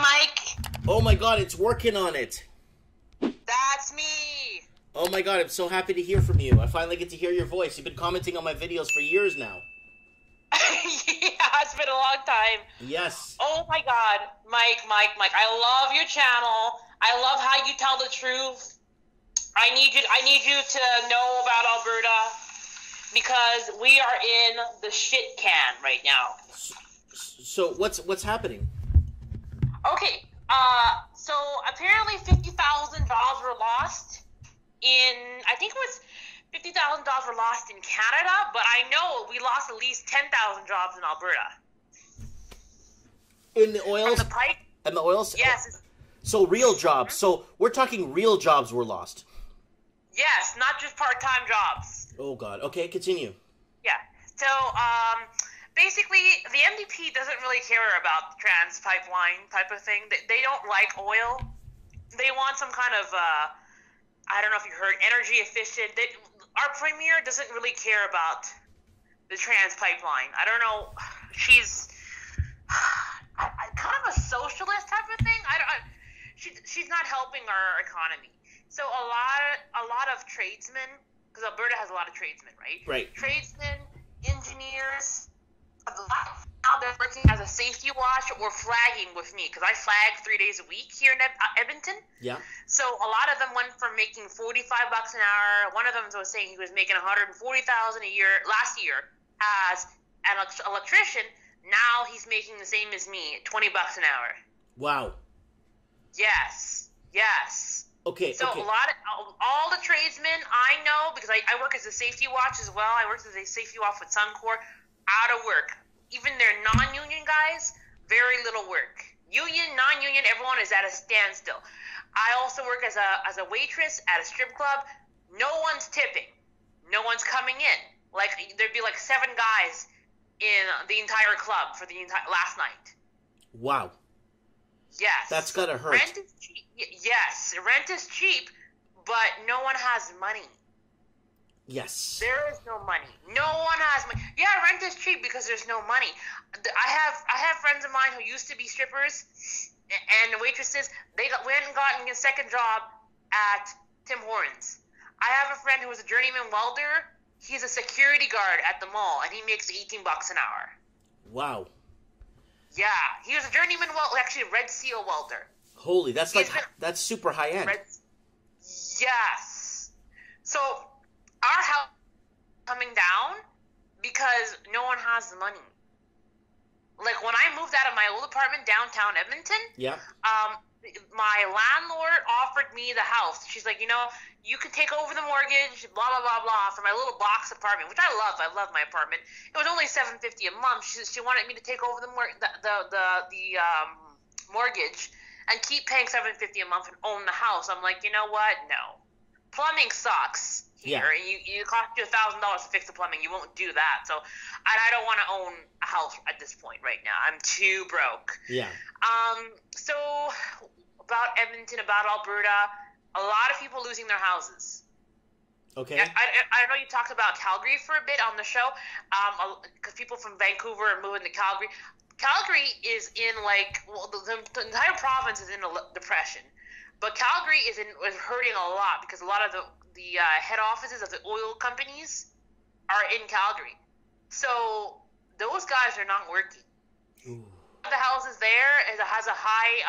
Mike. Oh my god, it's working on it. That's me. Oh my god, I'm so happy to hear from you. I finally get to hear your voice. You've been commenting on my videos for years now. Yeah, it's been a long time. Yes. Oh my god, Mike. I love your channel. I love how you tell the truth. I need you to know about Alberta because we are in the shit can right now. So what's happening? Okay, so apparently 50,000 jobs were lost I think it was 50,000 jobs were lost in Canada, but I know we lost at least 10,000 jobs in Alberta. In the oils? From the pipe? And the oils? Yes. So real jobs. So we're talking real jobs were lost. Yes, not just part-time jobs. Oh god. Okay, continue. Yeah. So, basically, the MDP doesn't really care about the trans pipeline type of thing. They don't like oil. They want some kind of, I don't know if you heard, energy efficient. Our premier doesn't really care about the trans pipeline. I don't know. She's kind of a socialist type of thing. She's not helping our economy. So a lot of tradesmen, because Alberta has a lot of tradesmen, right? Right. Tradesmen, engineers. Now they're working as a safety watch or flagging with me because I flag 3 days a week here in Edmonton. Yeah. So a lot of them went from making $45 an hour. One of them was saying he was making $140,000 a year last year as an electrician. Now he's making the same as me, $20 an hour. Wow. Yes. Okay. So okay. all the tradesmen I know, because I work as a safety watch as well. I worked as a safety watch with Suncor. Out of work. Even their non-union guys, very little work. Union, non-union, everyone is at a standstill. I also work as a waitress at a strip club. No one's tipping. No one's coming in. Like there'd be like 7 guys in the entire club for the entire last night. Wow. Yes. That's gotta hurt. Rent is cheap. Yes, rent is cheap, but no one has money. Yes. There is no money. No one has money. Yeah, rent is cheap because there's no money. I have friends of mine who used to be strippers and waitresses. They went and gotten a second job at Tim Hortons. I have a friend who was a journeyman welder. He's a security guard at the mall, and he makes $18 an hour. Wow. Yeah, he was a journeyman welder, actually a Red Seal welder. Holy, that's that's super high end. Yes. So our house is coming down because no one has the money. Like when I moved out of my old apartment downtown Edmonton, yeah. My landlord offered me the house. She's like, you can take over the mortgage, blah blah blah blah, for my little box apartment, which I love. I love my apartment. It was only $750 a month. She wanted me to take over the mortgage and keep paying $750 a month and own the house. I'm like, you know what? No, plumbing sucks here. Yeah. You cost you $1,000 to fix the plumbing. You won't do that. So I don't want to own a house at this point right now. I'm too broke. Yeah. So about Edmonton, about Alberta, a lot of people losing their houses. Okay. I know you talked about Calgary for a bit on the show, because people from Vancouver are moving to Calgary. Calgary is in the entire province is in a depression, but Calgary is hurting a lot because a lot of the head offices of the oil companies are in Calgary. So those guys are not working. Ooh. The houses there has a high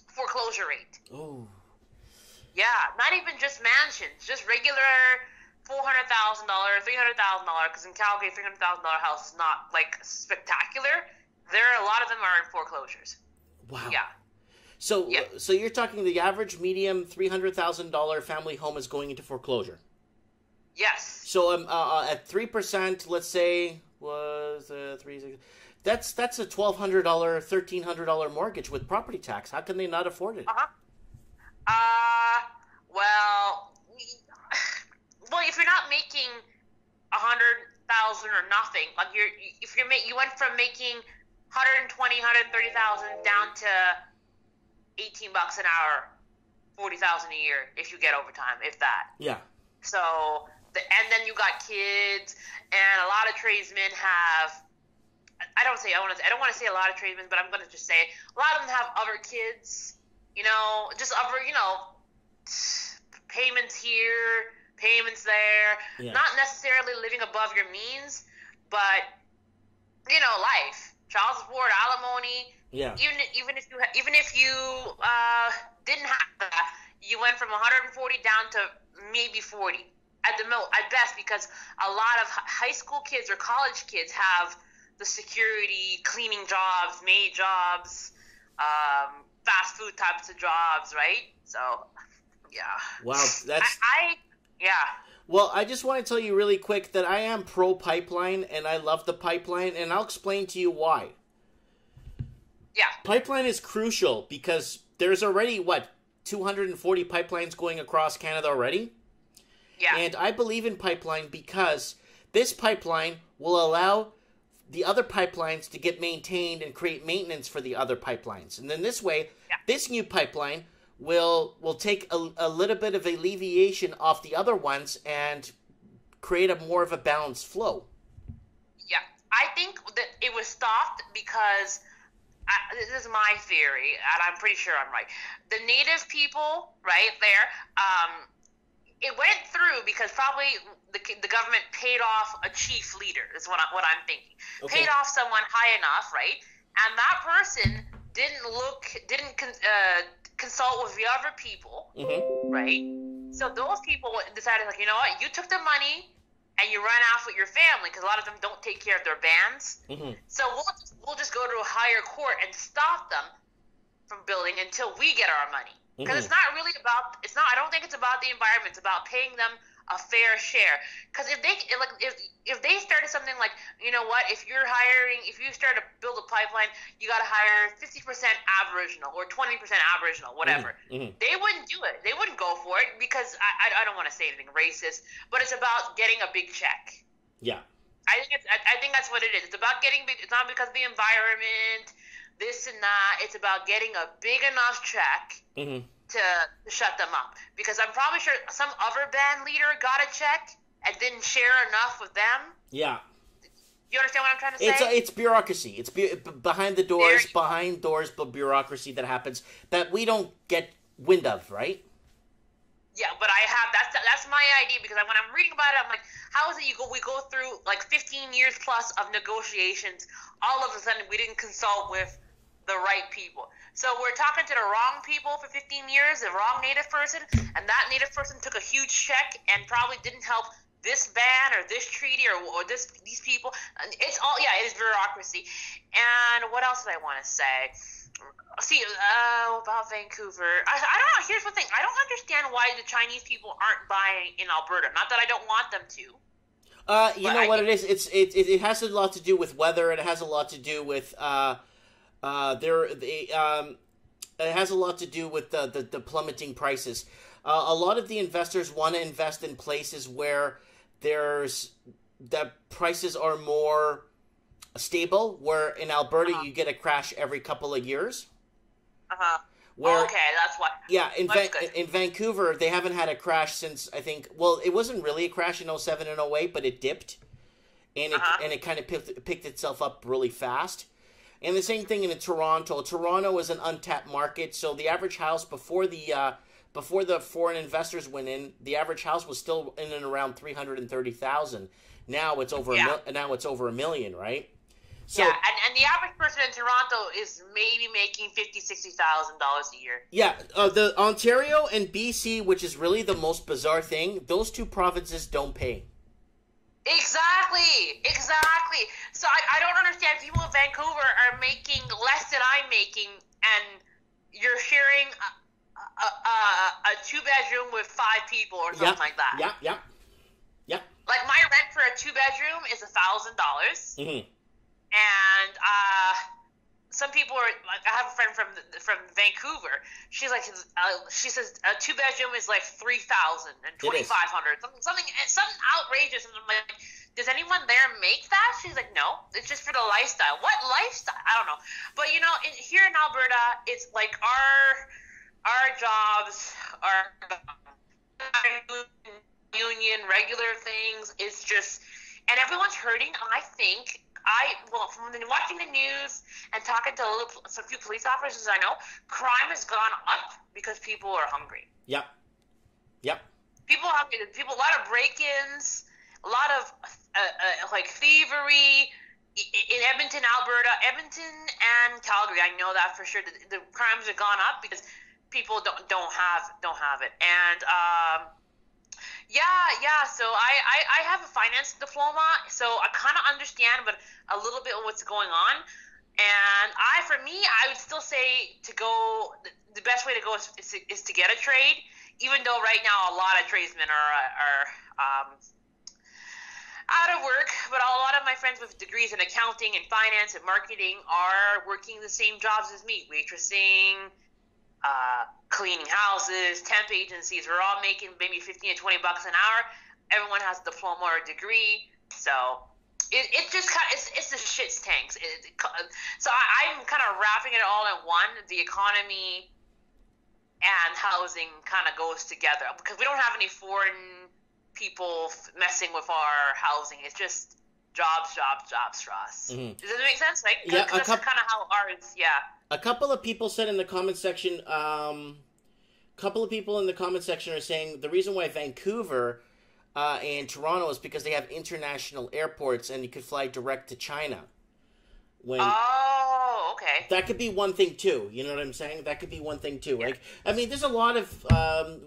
foreclosure rate. Oh. Yeah, not even just mansions, just regular $400,000, $300,000. Because in Calgary, $300,000 house is not like spectacular. A lot of them are in foreclosures. Wow. Yeah. So you're talking the average medium $300,000 family home is going into foreclosure. Yes. So at 3%, let's say was 3. That's a $1,200, $1,300 mortgage with property tax. How can they not afford it? Well, if you're not making $100,000 or nothing, like you went from making $120,000, $130,000 down to $18 an hour, $40,000 a year if you get overtime, if that. Yeah. So and then you got kids, and a lot of tradesmen have I don't want to say a lot of tradesmen, but I'm going to just say a lot of them have other kids, just other, payments here, payments there, not necessarily living above your means, but life, child support, alimony. Yeah. Even if you didn't have that, you went from 140 down to maybe 40 at best, because a lot of high school kids or college kids have the security, cleaning jobs, maid jobs, fast food types of jobs, right? So, yeah. Wow, that's... Yeah. Well, I just want to tell you really quick that I am pro-pipeline, and I love the pipeline, and I'll explain to you why. Yeah. Pipeline is crucial because there's already, 240 pipelines going across Canada already? Yeah. And I believe in pipeline because this pipeline will allow the other pipelines to get maintained and create maintenance for the other pipelines. And then this way, this new pipeline will take a little bit of alleviation off the other ones and create more of a balanced flow. Yeah. I think that it was stopped because, this is my theory, and I'm pretty sure I'm right. The native people, right there, it went through because probably the government paid off a chief leader, is what I'm thinking. Okay. Paid off someone high enough, right? And that person didn't consult with the other people, right? So those people decided, like, you know what? You took the money and you ran off with your family, because a lot of them don't take care of their bands. So we'll just go to a higher court and stop them from building until we get our money. Because it's not really about, I don't think it's about the environment. It's about paying them a fair share. Because if they started something like, you know what, if you start to build a pipeline, you got to hire 50% Aboriginal or 20% Aboriginal, whatever. They wouldn't do it. They wouldn't go for it because I don't want to say anything racist, but it's about getting a big check. Yeah. I think that's what it is. It's about getting big. It's not because of the environment, this and that. It's about getting a big enough check to shut them up. Because I'm probably sure some other band leader got a check and didn't share enough with them. Yeah. You understand what I'm trying to say? It's bureaucracy. It's behind the doors, but bureaucracy that happens that we don't get wind of, right? Yeah, but that's my idea, because when I'm reading about it, I'm like, how is it we go through like 15 years plus of negotiations, all of a sudden we didn't consult with the right people. So we're talking to the wrong people for 15 years, the wrong native person, and that native person took a huge check and probably didn't help this ban or this treaty or these people. It's all, it is bureaucracy. And what else did I want to say? See, about Vancouver, I don't know. Here's the thing: I don't understand why the Chinese people aren't buying in Alberta. Not that I don't want them to. You know what it is? It has a lot to do with weather. It has a lot to do with it has a lot to do with the plummeting prices. A lot of the investors want to invest in places where the prices are more stable, where in Alberta you get a crash every couple of years. Okay, that's why. Yeah, in Vancouver, they haven't had a crash since, I think, well, it wasn't really a crash in 07 and 08, but it dipped, and it kind of picked itself up really fast. And the same thing in Toronto. Toronto is an untapped market, so the average house before the foreign investors went in, the average house was still in and around $330,000. Now it's over $1 million, right? So, and the average person in Toronto is maybe making $50,000-$60,000 a year. Yeah, the Ontario and BC, which is really the most bizarre thing, those two provinces don't pay. Exactly. So I don't understand. People in Vancouver are making less than I'm making, and you're sharing a 2-bedroom with 5 people or something like that. Yeah. Like my rent for a 2-bedroom is $1,000. And some people are like, I have a friend from Vancouver. She's like, she says a 2-bedroom is like $3,000 and $2,500, something outrageous. And I'm like, does anyone there make that? She's like, no, it's just for the lifestyle. What lifestyle? I don't know. But here in Alberta, it's like our jobs are union regular things. It's just, and everyone's hurting. I think from watching the news and talking to some few police officers I know, crime has gone up because people are hungry. Yep. People are hungry. A lot of break-ins, a lot of like thievery in Edmonton, Alberta, Edmonton and Calgary. I know that for sure. The crimes have gone up because people don't have it. And so I have a finance diploma, so I kind of understand, but a little bit of what's going on. And I would still say the best way to go is to get a trade, even though right now a lot of tradesmen are out of work. But a lot of my friends with degrees in accounting and finance and marketing are working the same jobs as me, waitressing, cleaning houses, temp agencies. We're all making maybe $15 to $20 an hour. Everyone has a diploma or a degree, so it's the shit tanks. So I'm kind of wrapping it all in one. The economy and housing kind of goes together because we don't have any foreign people messing with our housing. It's just jobs for us. Mm-hmm. Does that make sense? Like, yeah, that's kind of how ours. Yeah. A couple of people said in the comment section. Couple of people in the comment section are saying the reason why Vancouver and Toronto is because they have international airports and you could fly direct to China. Okay. That could be one thing too. You know what I'm saying? That could be one thing too. Yeah. Like, I mean, there's a lot of, a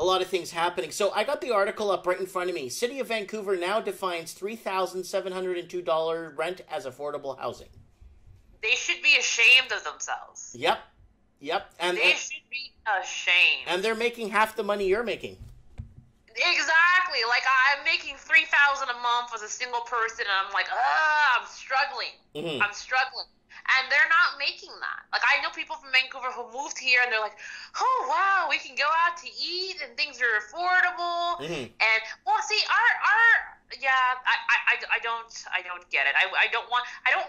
lot of things happening. So I got the article up right in front of me. City of Vancouver now defines $3,702 rent as affordable housing. They should be ashamed of themselves. Yep. And they should be ashamed. And they're making half the money you're making. Exactly. Like, I'm making $3,000 a month as a single person, and I'm like, I'm struggling. Mm-hmm. I'm struggling. And they're not making that. Like, I know people from Vancouver who moved here, and they're like, oh, wow, we can go out to eat, and things are affordable. Mm-hmm. And, well, see, I don't get it. I don't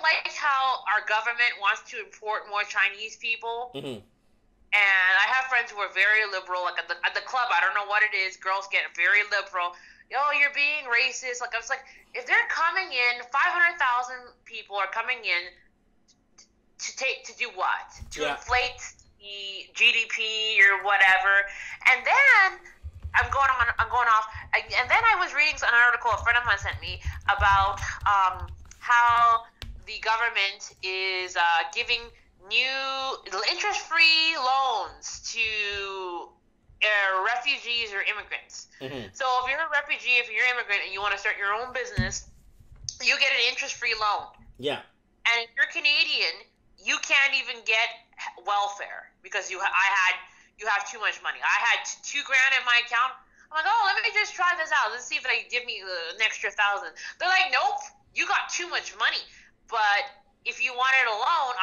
like how our government wants to import more Chinese people. Mm-hmm. And I have friends who are very liberal. Like at the club, I don't know what it is. Girls get very liberal. You're being racist. Like, I was like, if they're coming in, 500,000 people are coming in to do what? To inflate the GDP or whatever. And then I'm going off. And then I was reading an article a friend of mine sent me about how the government is giving new interest-free loans to refugees or immigrants. Mm-hmm. So if you're a refugee, if you're an immigrant, and you want to start your own business, you get an interest-free loan. Yeah. And if you're Canadian, you can't even get welfare because you have too much money. I had $2,000 in my account. I'm like, let me just try this out. Let's see if they give me an extra $1,000. They're like, nope, you got too much money. But if you wanted a loan,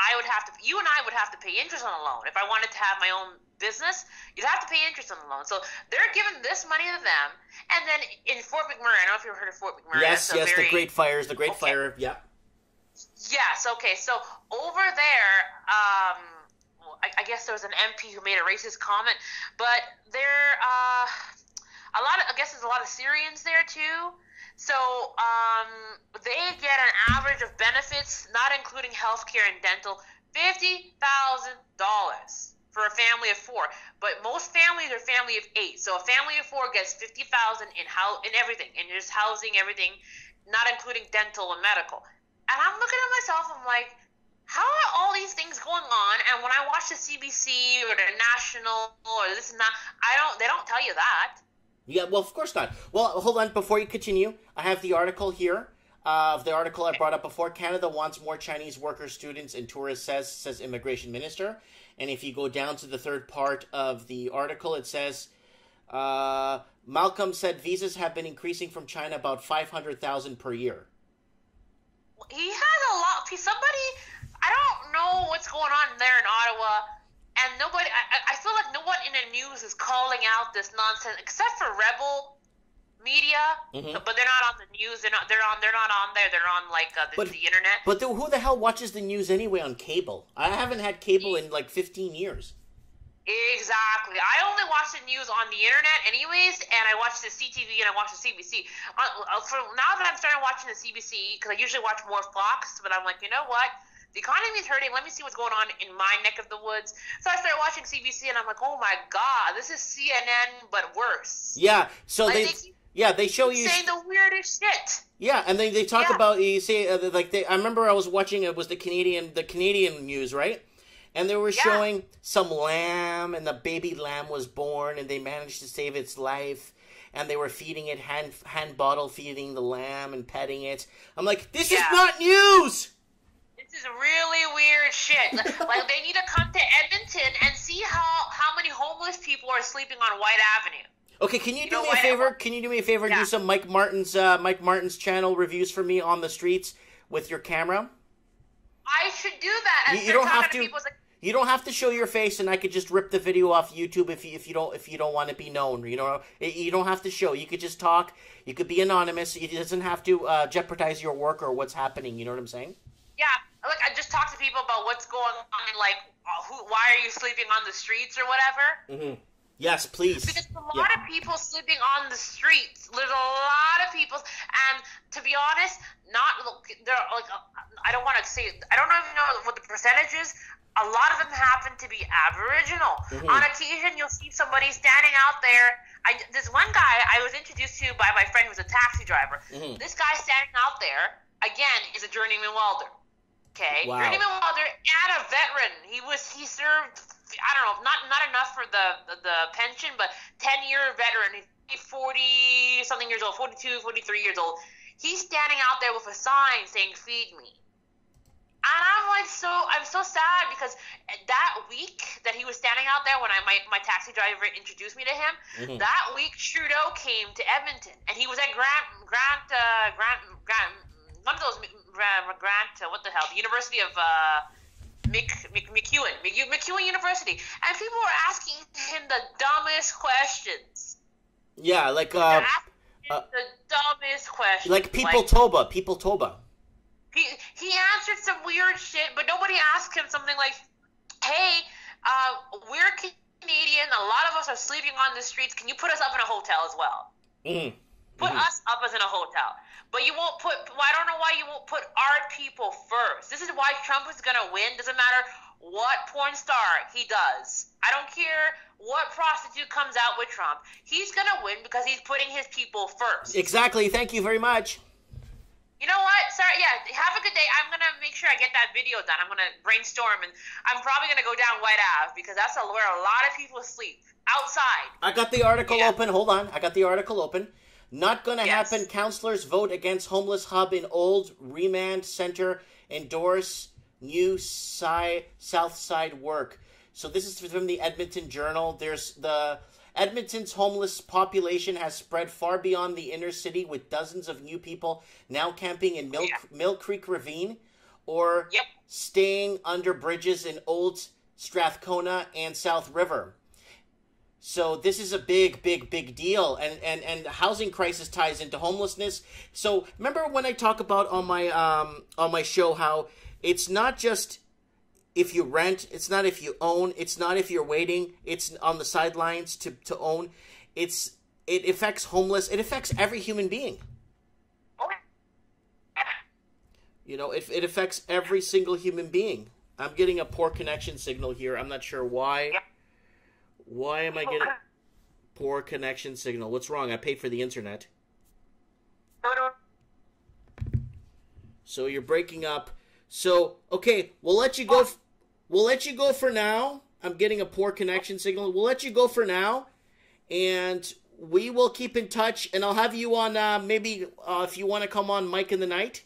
you and I would have to pay interest on a loan. If I wanted to have my own business, you'd have to pay interest on the loan. So they're giving this money to them. And then in Fort McMurray, I don't know if you've heard of Fort McMurray. Yes, the Great Fires, Fire, yeah. Yes, okay. So over there, I guess there was an MP who made a racist comment, but there's a lot of Syrians there too. So they get an average of benefits, not including healthcare and dental, $50,000 for a family of 4. But most families are family of 8. So a family of 4 gets $50,000 in everything, in just housing, everything, not including dental and medical. And I'm looking at myself, I'm like, how are all these things going on? And when I watch the CBC or the National or this and that, they don't tell you that. Yeah, well, of course not. Well, hold on. Before you continue, I have the article here. The article I brought up before. Canada wants more Chinese workers, students, and tourists, says immigration minister. And if you go down to the third part of the article, it says, Malcolm said visas have been increasing from China about 500,000 per year. He has a lot. I don't know what's going on there in Ottawa. And nobody, I feel like no one in the news is calling out this nonsense except for Rebel media. Mm-hmm. But they're not on the news. They're not on there. They're on like the internet. But who the hell watches the news anyway on cable? I haven't had cable in like 15 years. Exactly. I only watch the news on the internet, anyways, and I watch the CTV and I watch the CBC. For now that I'm starting watching the CBC, because I usually watch more Fox, but I'm like, you know what? The economy is hurting. Let me see what's going on in my neck of the woods. So I started watching CBC, and I'm like, oh my god, this is CNN but worse. Yeah. So like, they show you saying the weirdest shit. Yeah, and they talk about, you say I remember I was watching, it was the Canadian news, right? And they were showing some lamb, and the baby lamb was born, and they managed to save its life, and they were feeding it, hand bottle feeding the lamb and petting it. I'm like, this is not news! This is really weird shit. Like, they need to come to Edmonton and see how many homeless people are sleeping on White Avenue. Okay, can you do me a favor? Can you do me a favor and do some Mike Martin's channel reviews for me on the streets with your camera? I should do that. You don't have to. You don't have to show your face, and I could just rip the video off YouTube if you don't want to be known. You know, you don't have to show. You could just talk. You could be anonymous. It doesn't have to jeopardize your work or what's happening. You know what I'm saying? Yeah. Look, I just talk to people about what's going on, like why are you sleeping on the streets or whatever. Mm-hmm. Yes, please. Because a lot of people sleeping on the streets. There's a lot of people, and to be honest, they're like, I don't want to say, I don't even know what the percentage is. A lot of them happen to be Aboriginal. Mm-hmm. On occasion, you'll see somebody standing out there. This one guy I was introduced to by my friend who was a taxi driver. Mm-hmm. This guy standing out there, again, is a journeyman welder. Okay? Wow. Journeyman welder and a veteran. He served, I don't know, not enough for the pension, but 10-year veteran. He's 40-something years old, 42, 43 years old. He's standing out there with a sign saying, "Feed me." And I'm like, I'm so sad because that week that he was standing out there when my taxi driver introduced me to him, mm-hmm. that week Trudeau came to Edmonton, and he was at Grant, one of those what the hell, the University of McEwen University, and people were asking him the dumbest questions. Yeah, like the dumbest questions, like people Toba. He answered some weird shit, but nobody asked him something like, hey, we're Canadian, a lot of us are sleeping on the streets, can you put us up in a hotel as well? Mm-hmm. Put us up as in a hotel. But you won't I don't know why you won't put our people first. This is why Trump is going to win. Doesn't matter what porn star he does. I don't care what prostitute comes out with Trump. He's going to win because he's putting his people first. Exactly. Thank you very much. You know what? Sorry, have a good day. I'm going to make sure I get that video done. I'm going to brainstorm, and I'm probably going to go down White Ave because that's where a lot of people sleep, outside. I got the article open. Hold on. I got the article open. Not going to happen. Councillors vote against homeless hub in old remand center. Endorse new south side work. So this is from the Edmonton Journal. There's Edmonton's homeless population has spread far beyond the inner city, with dozens of new people now camping in Mill Creek Ravine or staying under bridges in Old Strathcona and South River. So this is a big deal, and the housing crisis ties into homelessness. So remember when I talk about on my show how it's not just if you rent, it's not if you own, it's not if you're waiting, it's on the sidelines to own. It affects homeless. It affects every human being. You know, it affects every single human being. I'm getting a poor connection signal here. I'm not sure why. Why am I getting poor connection signal? What's wrong? I paid for the internet. So you're breaking up. So, okay, we'll let you go. We'll let you go for now. I'm getting a poor connection signal. We'll let you go for now, and we will keep in touch. And I'll have you on maybe if you want to come on Mike in the Night.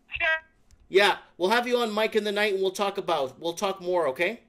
Sure. Yeah, we'll have you on Mike in the Night, and we'll talk more. Okay.